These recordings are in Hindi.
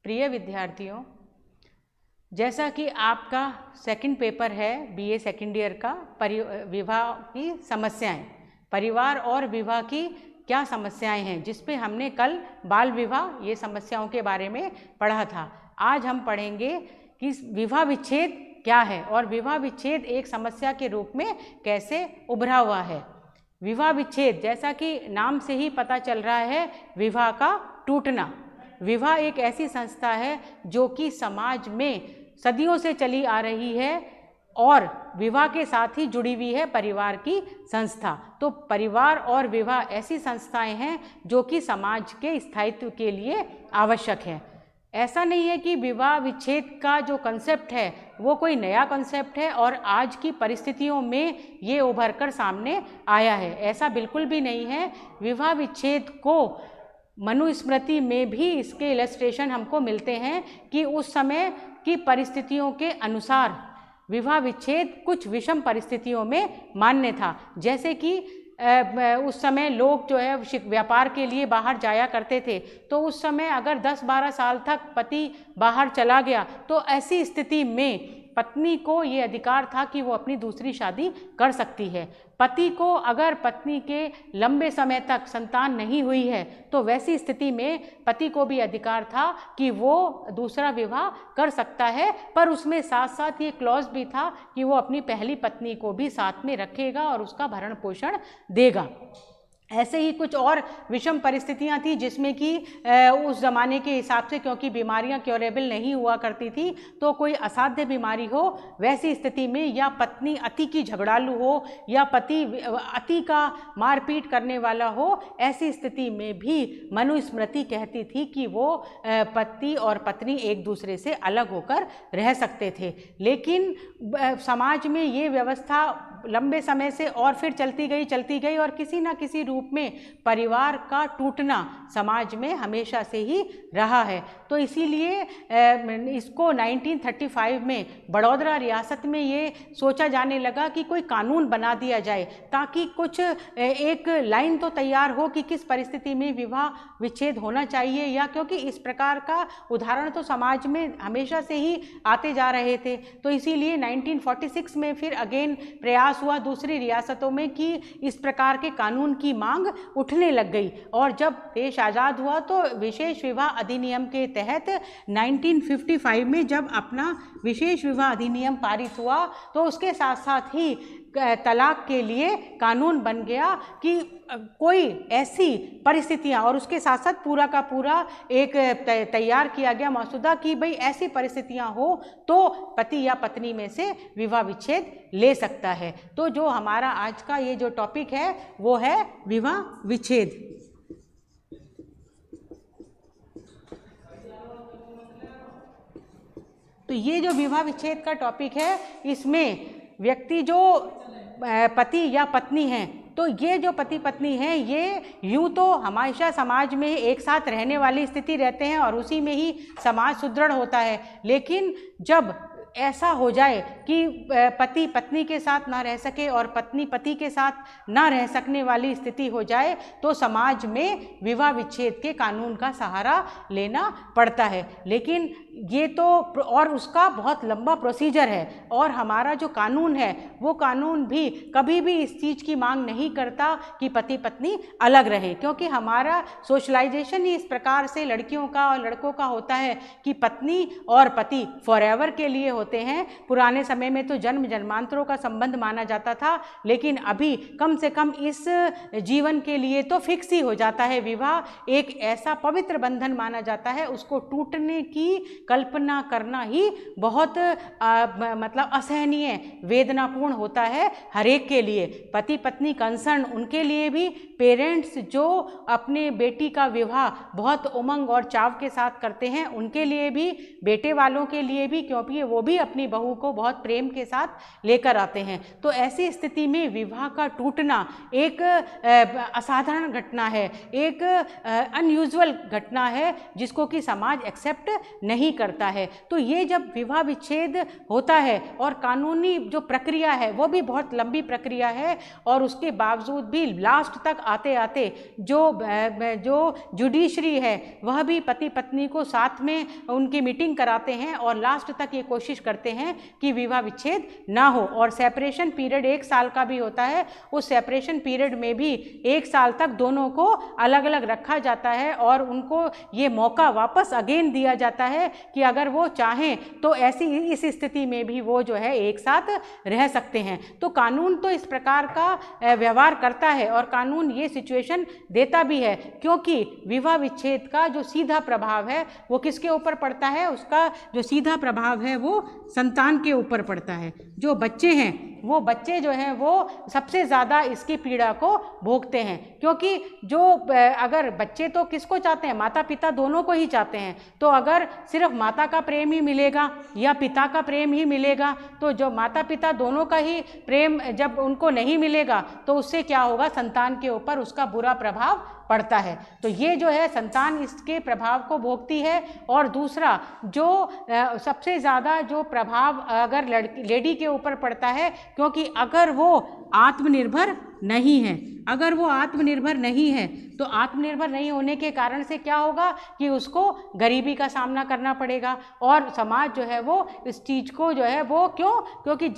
प्रिय विद्यार्थियों, जैसा कि आपका सेकंड पेपर है बीए सेकंड ईयर का विवाह की समस्याएं, परिवार और विवाह की क्या समस्याएं हैं, जिस पे हमने कल बाल विवाह ये समस्याओं के बारे में पढ़ा था। आज हम पढ़ेंगे कि विवाह विच्छेद क्या है और विवाह विच्छेद एक समस्या के रूप में कैसे उभरा हुआ है। विवाह विच्छेद, जैसा कि नाम से ही पता चल रहा है, विवाह का टूटना। विवाह एक ऐसी संस्था है जो कि समाज में सदियों से चली आ रही है और विवाह के साथ ही जुड़ी हुई है परिवार की संस्था। तो परिवार और विवाह ऐसी संस्थाएं हैं जो कि समाज के स्थायित्व के लिए आवश्यक है। ऐसा नहीं है कि विवाह विच्छेद का जो कंसेप्ट है वो कोई नया कंसेप्ट है और आज की परिस्थितियों में ये उभर कर सामने आया है, ऐसा बिल्कुल भी नहीं है। विवाह विच्छेद को मनुस्मृति में भी इसके इलस्ट्रेशन हमको मिलते हैं कि उस समय की परिस्थितियों के अनुसार विवाह विच्छेद कुछ विषम परिस्थितियों में मान्य था। जैसे कि उस समय लोग जो है व्यापार के लिए बाहर जाया करते थे, तो उस समय अगर 10-12 साल तक पति बाहर चला गया तो ऐसी स्थिति में पत्नी को ये अधिकार था कि वो अपनी दूसरी शादी कर सकती है। पति को अगर पत्नी के लंबे समय तक संतान नहीं हुई है तो वैसी स्थिति में पति को भी अधिकार था कि वो दूसरा विवाह कर सकता है, पर उसमें साथ साथ ये क्लॉज भी था कि वो अपनी पहली पत्नी को भी साथ में रखेगा और उसका भरण पोषण देगा। ऐसे ही कुछ और विषम परिस्थितियां थी जिसमें कि उस ज़माने के हिसाब से, क्योंकि बीमारियां क्योरेबल नहीं हुआ करती थी, तो कोई असाध्य बीमारी हो वैसी स्थिति में, या पत्नी अति की झगड़ालू हो या पति अति का मारपीट करने वाला हो, ऐसी स्थिति में भी मनुस्मृति कहती थी कि वो पति और पत्नी एक दूसरे से अलग होकर रह सकते थे। लेकिन समाज में ये व्यवस्था लंबे समय से और फिर चलती गई और किसी ना किसी रूप में परिवार का टूटना समाज में हमेशा से ही रहा है। तो इसीलिए इसको 1935 में बड़ौदा रियासत में ये सोचा जाने लगा कि कोई कानून बना दिया जाए ताकि कुछ एक लाइन तो तैयार हो कि किस परिस्थिति में विवाह विच्छेद होना चाहिए, या क्योंकि इस प्रकार का उदाहरण तो समाज में हमेशा से ही आते जा रहे थे। तो इसीलिए 1946 में फिर अगेन प्रयास हुआ दूसरी रियासतों में कि इस प्रकार के कानून की मांग उठने लग गई। और जब देश आज़ाद हुआ तो विशेष विवाह अधिनियम के तहत 1955 में जब अपना विशेष विवाह अधिनियम पारित हुआ तो उसके साथ साथ ही तलाक के लिए कानून बन गया कि कोई ऐसी परिस्थितियां, और उसके साथ साथ पूरा का पूरा एक तैयार किया गया मसौदा कि भाई ऐसी परिस्थितियां हो तो पति या पत्नी में से विवाह विच्छेद ले सकता है। तो जो हमारा आज का ये जो टॉपिक है वो है विवाह विच्छेद। तो ये जो विवाह विच्छेद का टॉपिक है, इसमें व्यक्ति जो पति या पत्नी हैं, तो ये जो पति पत्नी हैं ये यूँ तो हमेशा समाज में एक साथ रहने वाली स्थिति रहते हैं और उसी में ही समाज सुदृढ़ होता है। लेकिन जब ऐसा हो जाए कि पति पत्नी के साथ ना रह सके और पत्नी पति के साथ ना रह सकने वाली स्थिति हो जाए तो समाज में विवाह विच्छेद के कानून का सहारा लेना पड़ता है। लेकिन ये तो और उसका बहुत लंबा प्रोसीजर है, और हमारा जो कानून है वो कानून भी कभी भी इस चीज़ की मांग नहीं करता कि पति पत्नी अलग रहे, क्योंकि हमारा सोशलाइजेशन ही इस प्रकार से लड़कियों का और लड़कों का होता है कि पत्नी और पति फॉरएवर के लिए होते हैं। पुराने समय में तो जन्म जन्मांतरों का संबंध माना जाता था, लेकिन अभी कम से कम इस जीवन के लिए तो फिक्स ही हो जाता है। विवाह एक ऐसा पवित्र बंधन माना जाता है, उसको टूटने की कल्पना करना ही बहुत मतलब असहनीय वेदनापूर्ण होता है हर एक के लिए। पति पत्नी कंसर्न उनके लिए भी, पेरेंट्स जो अपने बेटी का विवाह बहुत उमंग और चाव के साथ करते हैं उनके लिए भी, बेटे वालों के लिए भी, क्योंकि वो भी अपनी बहू को बहुत प्रेम के साथ लेकर आते हैं। तो ऐसी स्थिति में विवाह का टूटना एक असाधारण घटना है, एक अनयूजुअल घटना है जिसको कि समाज एक्सेप्ट नहीं करता है। तो ये जब विवाह विच्छेद होता है और कानूनी जो प्रक्रिया है वो भी बहुत लंबी प्रक्रिया है, और उसके बावजूद भी लास्ट तक आते आते जो जुडिशरी है वह भी पति पत्नी को साथ में उनकी मीटिंग कराते हैं और लास्ट तक ये कोशिश करते हैं कि विवाह विच्छेद ना हो। और सेपरेशन पीरियड 1 साल का भी होता है। उस सेपरेशन पीरियड में भी 1 साल तक दोनों को अलग अलग रखा जाता है और उनको ये मौका वापस अगेन दिया जाता है कि अगर वो चाहें तो ऐसी इस स्थिति में भी वो जो है एक साथ रह सकते हैं। तो कानून तो इस प्रकार का व्यवहार करता है और कानून ये सिचुएशन देता भी है, क्योंकि विवाह विच्छेद का जो सीधा प्रभाव है वो किसके ऊपर पड़ता है? उसका जो सीधा प्रभाव है वो संतान के ऊपर पड़ता है। जो बच्चे हैं वो बच्चे जो हैं वो सबसे ज़्यादा इसकी पीड़ा को भोगते हैं, क्योंकि जो अगर बच्चे तो किसको चाहते हैं? माता पिता दोनों को ही चाहते हैं। तो अगर सिर्फ माता का प्रेम ही मिलेगा या पिता का प्रेम ही मिलेगा, तो जो माता पिता दोनों का ही प्रेम जब उनको नहीं मिलेगा तो उससे क्या होगा? संतान के ऊपर उसका बुरा प्रभाव पड़ता है। तो ये जो है संतान इसके प्रभाव को भोगती है। और दूसरा जो सबसे ज़्यादा जो प्रभाव अगर लेडी के ऊपर पड़ता है, क्योंकि अगर वो आत्मनिर्भर नहीं है, अगर वो आत्मनिर्भर नहीं है तो आत्मनिर्भर नहीं होने के कारण से क्या होगा कि उसको गरीबी का सामना करना पड़ेगा। और समाज जो है वो इस चीज़ को जो है वो क्योंकि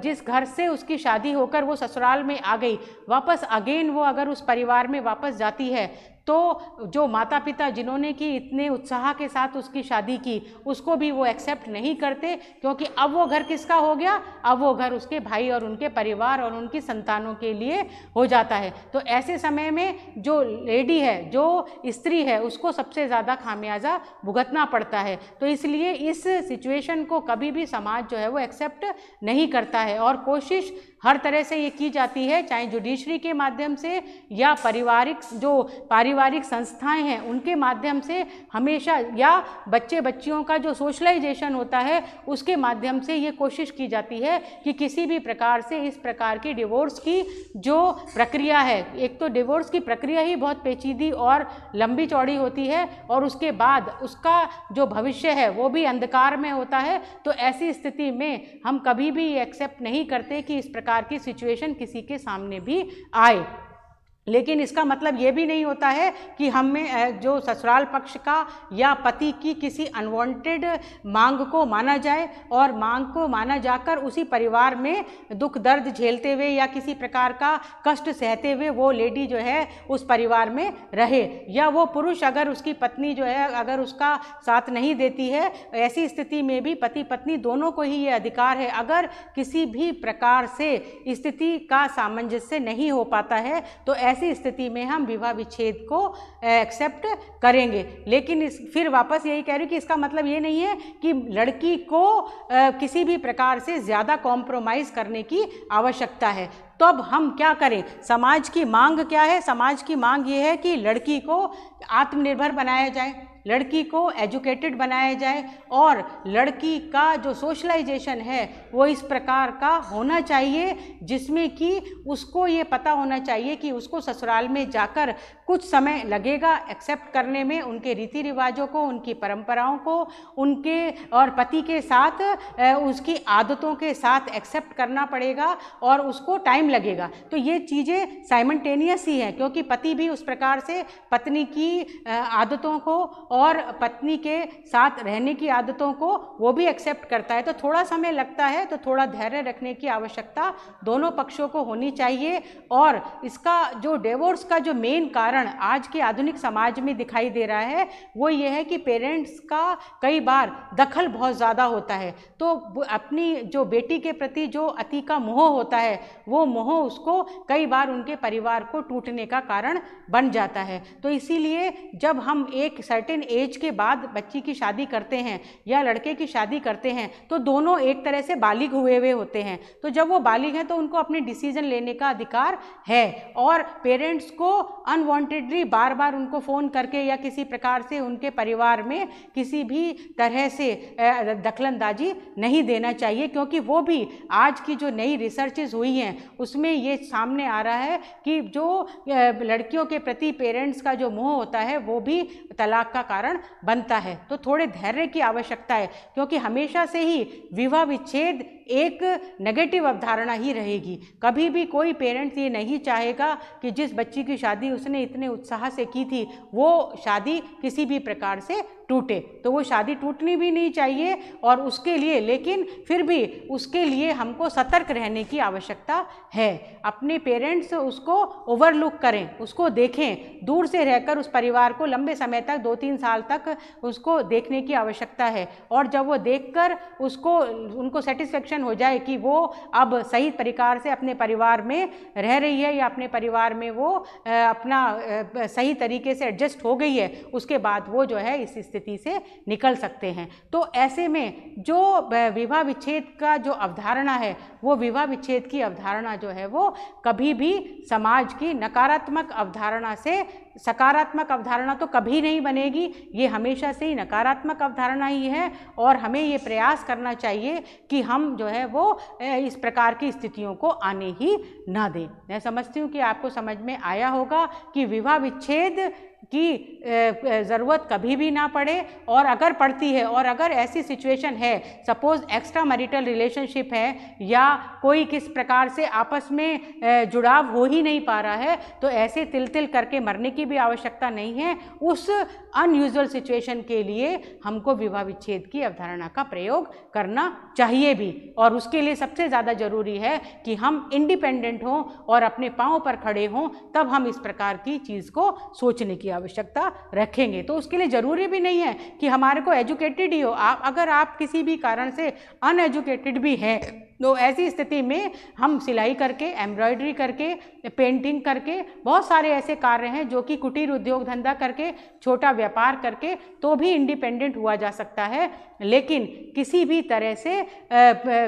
जिस घर से उसकी शादी होकर वो ससुराल में आ गई, वापस अगेन वो अगर उस परिवार में वापस जाती है तो जो माता पिता जिन्होंने कि इतने उत्साह के साथ उसकी शादी की उसको भी वो एक्सेप्ट नहीं करते, क्योंकि अब वो घर किसका हो गया? अब वो घर उसके भाई और उनके परिवार और उनकी संतानों के लिए हो जाता है। तो ऐसे समय में जो लेडी है, जो स्त्री है, उसको सबसे ज़्यादा खामियाजा भुगतना पड़ता है। तो इसलिए इस सिचुएशन को कभी भी समाज जो है वो एक्सेप्ट नहीं करता है और कोशिश हर तरह से ये की जाती है, चाहे जुडिशरी के माध्यम से या पारिवारिक संस्थाएं हैं उनके माध्यम से हमेशा, या बच्चियों का जो सोशलाइजेशन होता है उसके माध्यम से ये कोशिश की जाती है कि किसी भी प्रकार से इस प्रकार की डिवोर्स की जो प्रक्रिया है, एक तो डिवोर्स की प्रक्रिया ही बहुत पेचीदी और लंबी चौड़ी होती है और उसके बाद उसका जो भविष्य है वो भी अंधकार में होता है। तो ऐसी स्थिति में हम कभी भी एक्सेप्ट नहीं करते कि इस प्रकार की सिचुएशन किसी के सामने भी आए। लेकिन इसका मतलब ये भी नहीं होता है कि हमें जो ससुराल पक्ष का या पति की किसी अनवांटेड मांग को माना जाए और मांग को माना जाकर उसी परिवार में दुख दर्द झेलते हुए या किसी प्रकार का कष्ट सहते हुए वो लेडी जो है उस परिवार में रहे, या वो पुरुष अगर उसकी पत्नी जो है अगर उसका साथ नहीं देती है, ऐसी स्थिति में भी पति पत्नी दोनों को ही ये अधिकार है, अगर किसी भी प्रकार से स्थिति का सामंजस्य नहीं हो पाता है तो ऐसी स्थिति में हम विवाह विच्छेद को एक्सेप्ट करेंगे। लेकिन फिर वापस यही कह रही हूँ कि इसका मतलब ये नहीं है कि लड़की को किसी भी प्रकार से ज़्यादा कॉम्प्रोमाइज़ करने की आवश्यकता है। तो अब हम क्या करें? समाज की मांग क्या है? समाज की मांग ये है कि लड़की को आत्मनिर्भर बनाया जाए, लड़की को एजुकेटेड बनाया जाए और लड़की का जो सोशलाइजेशन है वो इस प्रकार का होना चाहिए जिसमें कि उसको ये पता होना चाहिए कि उसको ससुराल में जाकर कुछ समय लगेगा एक्सेप्ट करने में, उनके रीति रिवाजों को, उनकी परंपराओं को, उनके और पति के साथ उसकी आदतों के साथ एक्सेप्ट करना पड़ेगा और उसको टाइम लगेगा। तो ये चीज़ें साइमल्टेनियस ही हैं, क्योंकि पति भी उस प्रकार से पत्नी की आदतों को और पत्नी के साथ रहने की आदतों को वो भी एक्सेप्ट करता है। तो थोड़ा समय लगता है, तो थोड़ा धैर्य रखने की आवश्यकता दोनों पक्षों को होनी चाहिए। और इसका जो डिवोर्स का जो मेन कारण आज के आधुनिक समाज में दिखाई दे रहा है वो ये है कि पेरेंट्स का कई बार दखल बहुत ज़्यादा होता है। तो अपनी जो बेटी के प्रति जो अति का मोह होता है वो मोह उसको कई बार उनके परिवार को टूटने का कारण बन जाता है। तो इसीलिए देखिए, जब हम एक सर्टेन एज के बाद बच्ची की शादी करते हैं या लड़के की शादी करते हैं तो दोनों एक तरह से बालिग हुए हुए होते हैं। तो जब वो बालिग हैं तो उनको अपने डिसीजन लेने का अधिकार है और पेरेंट्स को अनवांटेडली बार बार उनको फ़ोन करके या किसी प्रकार से उनके परिवार में किसी भी तरह से दखलंदाजी नहीं देना चाहिए, क्योंकि वो भी आज की जो नई रिसर्चेज हुई हैं उसमें ये सामने आ रहा है कि जो लड़कियों के प्रति पेरेंट्स का जो मोह होता है वो भी तलाक का कारण बनता है। तो थोड़े धैर्य की आवश्यकता है, क्योंकि हमेशा से ही विवाह विच्छेद एक नेगेटिव अवधारणा ही रहेगी। कभी भी कोई पेरेंट्स ये नहीं चाहेगा कि जिस बच्ची की शादी उसने इतने उत्साह से की थी वो शादी किसी भी प्रकार से टूटे। तो वो शादी टूटनी भी नहीं चाहिए और उसके लिए, लेकिन फिर भी उसके लिए हमको सतर्क रहने की आवश्यकता है। अपने पेरेंट्स उसको ओवरलुक करें, उसको देखें, दूर से रहकर उस परिवार को लंबे समय तक 2-3 साल तक उसको देखने की आवश्यकता है। और जब वो देखकर उनको सेटिस्फेक्शन हो जाए कि वो अब सही प्रकार से अपने परिवार में रह रही है या अपने परिवार में वो अपना सही तरीके से एडजस्ट हो गई है, उसके बाद वो जो है इस स्थिति से निकल सकते हैं। तो ऐसे में जो विवाह विच्छेद का जो अवधारणा है, वो विवाह विच्छेद की अवधारणा जो है वो कभी भी समाज की नकारात्मक अवधारणा से सकारात्मक अवधारणा तो कभी नहीं बनेगी। ये हमेशा से ही नकारात्मक अवधारणा ही है और हमें ये प्रयास करना चाहिए कि हम जो है वो इस प्रकार की स्थितियों को आने ही ना दें। मैं समझती हूँ कि आपको समझ में आया होगा कि विवाह विच्छेद की ज़रूरत कभी भी ना पड़े, और अगर पड़ती है और अगर ऐसी सिचुएशन है, सपोज़ एक्स्ट्रा मैरिटल रिलेशनशिप है या कोई किस प्रकार से आपस में जुड़ाव हो ही नहीं पा रहा है, तो ऐसे तिल करके मरने की भी आवश्यकता नहीं है। उस अनयूजुअल सिचुएशन के लिए हमको विवाह विच्छेद की अवधारणा का प्रयोग करना चाहिए भी, और उसके लिए सबसे ज़्यादा ज़रूरी है कि हम इंडिपेंडेंट हों और अपने पाँव पर खड़े हों, तब हम इस प्रकार की चीज़ को सोचने की आवश्यकता रखेंगे। तो उसके लिए ज़रूरी भी नहीं है कि हमारे को एजुकेटेड ही हो। अगर आप किसी भी कारण से अनएजुकेटेड भी हैं तो ऐसी स्थिति में हम सिलाई करके, एम्ब्रॉयडरी करके, पेंटिंग करके, बहुत सारे ऐसे कार्य हैं जो कि कुटीर उद्योग धंधा करके, छोटा व्यापार करके तो भी इंडिपेंडेंट हुआ जा सकता है। लेकिन किसी भी तरह से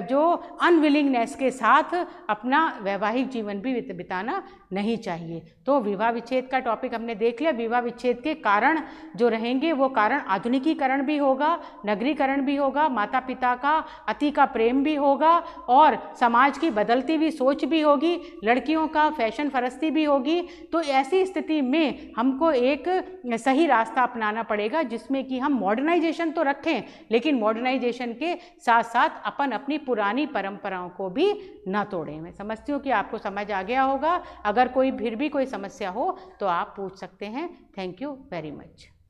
जो अनविलिंगनेस के साथ अपना वैवाहिक जीवन भी बिताना नहीं चाहिए। तो विवाह विच्छेद का टॉपिक हमने देख लिया। विवाह विच्छेद के कारण जो रहेंगे वो कारण आधुनिकीकरण भी होगा, नगरीकरण भी होगा, माता पिता का अति का प्रेम भी होगा और समाज की बदलती हुई सोच भी होगी, लड़कियों का फैशन फरस्ती भी होगी। तो ऐसी स्थिति में हमको एक सही रास्ता अपनाना पड़ेगा जिसमें कि हम मॉडर्नाइजेशन तो रखें, लेकिन मॉडर्नाइजेशन के साथ साथ अपनी पुरानी परंपराओं को भी ना तोड़ें। मैं समझती हूँ कि आपको समझ आ गया होगा। अगर फिर भी कोई समस्या हो तो आप पूछ सकते हैं। Thank you very much.